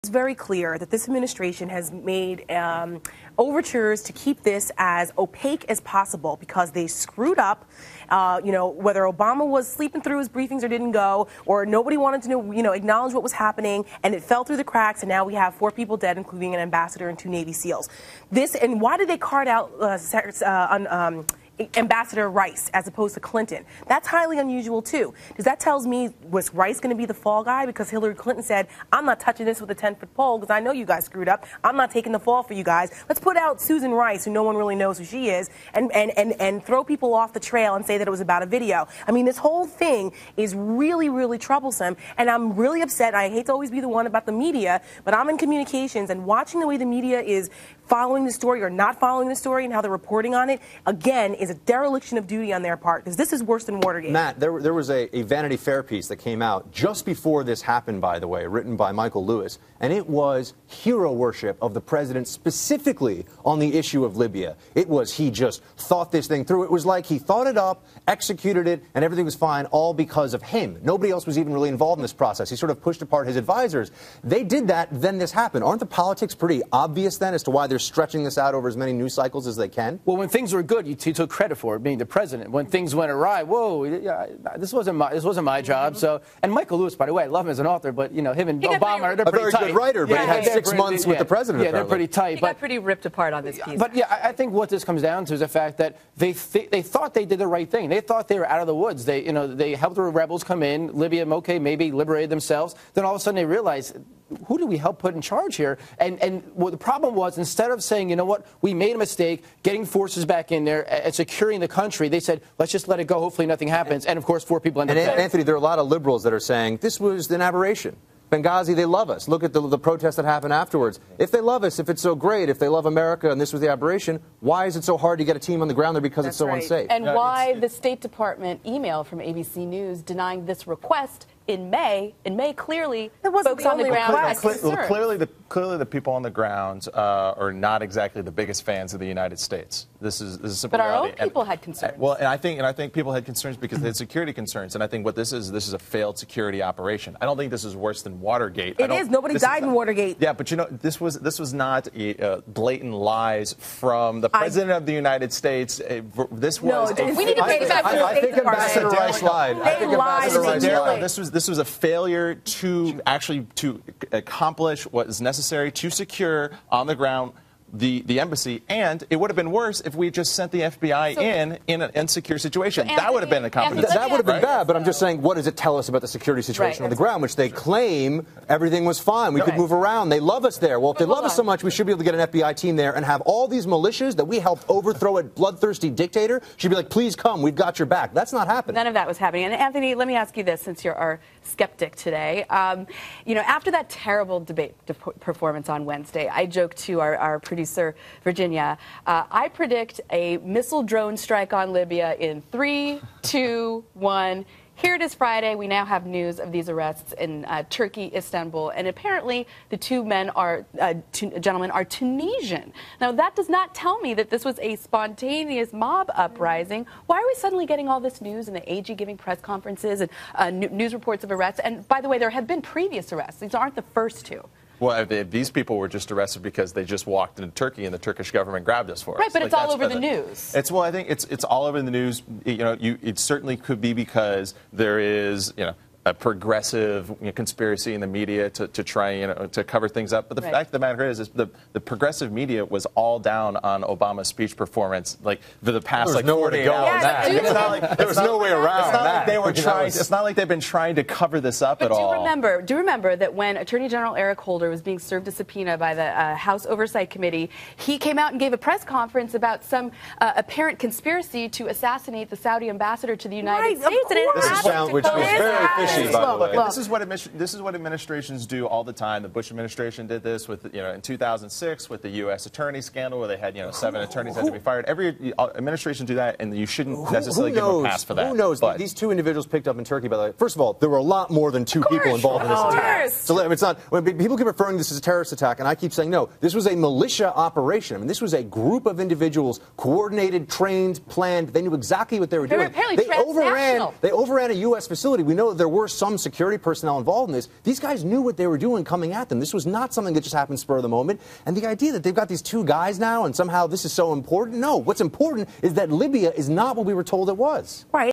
it's very clear that this administration has made overtures to keep this as opaque as possible because they screwed up. Whether Obama was sleeping through his briefings or didn't go, or nobody wanted to know, acknowledge what was happening, and it fell through the cracks, and now we have 4 people dead, including an ambassador and 2 Navy SEAls. And why did they card out Ambassador Rice as opposed to Clinton? That's highly unusual too, because that tells me, was Rice going to be the fall guy because Hillary Clinton said, I'm not touching this with a 10-foot pole because I know you guys screwed up. I'm not taking the fall for you guys. Let's put out Susan Rice, who no one really knows who she is, and throw people off the trail and say that it was about a video. I mean, this whole thing is really, really troublesome, and I'm really upset. I hate to always be the one about the media, but I'm in communications, and watching the way the media is following the story or not following the story and how they're reporting on it, again, is a dereliction of duty on their part, because this is worse than Watergate. Matt, there was a Vanity Fair piece that came out just before this happened, by the way, written by Michael Lewis, and it was hero worship of the president specifically on the issue of Libya. It was he just thought this thing through. It was like he thought it up, executed it, and everything was fine, all because of him. Nobody else was even really involved in this process. He sort of pushed apart his advisors. They did that, then this happened. Aren't the politics pretty obvious then as to why they're stretching this out over as many news cycles as they can? Well, when things were good, you took credit for it, being the president. When things went awry, whoa, this wasn't my job. So, and Michael Lewis, by the way, I love him as an author, but him and Obama, they're pretty tight. A very good writer, but he had 6 months with the president. Yeah, they're pretty tight. He got pretty ripped apart on this piece. But yeah, I think what this comes down to is the fact that they thought they did the right thing. They thought they were out of the woods. They helped the rebels come in. Libya, okay, maybe liberated themselves. Then all of a sudden they realized, who do we help put in charge here? And what the problem was, instead of saying, you know what, we made a mistake, getting forces back in there and securing the country, they said, let's just let it go. Hopefully nothing happens. And of course, 4 people end up dead. Anthony, there are a lot of liberals that are saying this was an aberration. Benghazi, they love us. Look at the protests that happened afterwards. If they love us, if it's so great, if they love America and this was the aberration, why is it so hard to get a team on the ground there because it's so unsafe? And why the State Department email from ABC News denying this request in May clearly folks on the ground clearly the people on the ground are not exactly the biggest fans of the United States. This is simple. But our own people had concerns. Well, and I think people had concerns because they had security concerns, and I think what this is a failed security operation. I don't think this is worse than Watergate. It is. Nobody died in Watergate. Yeah, but this was not blatant lies from the president of the United States. This was. No, we need to bring back I think Ambassador Rice lied. They lied. This was a failure to accomplish what is necessary to secure on the ground the embassy, and it would have been worse if we just sent the FBI in an insecure situation. That would have been a compromise. That would have been bad, but I'm just saying, what does it tell us about the security situation on the ground, which they claim everything was fine. We could move around. They love us there. Well, if they love us so much, we should be able to get an FBI team there and have all these militias that we helped overthrow a bloodthirsty dictator. Should be like, please come. We've got your back. That's not happening. None of that was happening. And Anthony, let me ask you this, since you're our skeptic today. After that terrible debate performance on Wednesday, I joked to our producer, Virginia, I predict a missile drone strike on Libya in 3, 2, 1. Here it is Friday. We now have news of these arrests in Turkey, Istanbul, and apparently the two gentlemen are Tunisian. Now, that does not tell me that this was a spontaneous mob uprising. Why are we suddenly getting all this news and the AG giving press conferences and news reports of arrests? And by the way, there have been previous arrests. These aren't the first 2. Well, these people were just arrested because they just walked into Turkey and the Turkish government grabbed us for us. Right, but it's all over the news. I think it's all over the news. It certainly could be because there is, a progressive conspiracy in the media to try to cover things up. But the fact of the matter is the progressive media was all down on Obama's speech performance for the past 48 hours. There was no way around that. It's not like they've been trying to cover this up at all. Do remember that when Attorney General Eric Holder was being served a subpoena by the House Oversight Committee, he came out and gave a press conference about some apparent conspiracy to assassinate the Saudi ambassador to the United States. Which was very fishy. This is what administrations do all the time. The Bush administration did this with, in 2006 with the U.S. attorney scandal, where they had, 7 attorneys had to be fired. Every administration do that, and you shouldn't necessarily give them a pass for that. Who knows? These 2 individuals picked up in Turkey, by the way. First of all, there were a lot more than 2 people involved in this attack. So it's not. When people keep referring to this as a terrorist attack, and I keep saying no, this was a militia operation. I mean, this was a group of individuals, coordinated, trained, planned. They knew exactly what they were doing. Apparently They overran a U.S. facility. We know that there were some security personnel involved in this. These guys knew what they were doing coming at them. This was not something that just happened spur of the moment. And the idea that they've got these 2 guys now and somehow this is so important. No, what's important is that Libya is not what we were told it was. Right.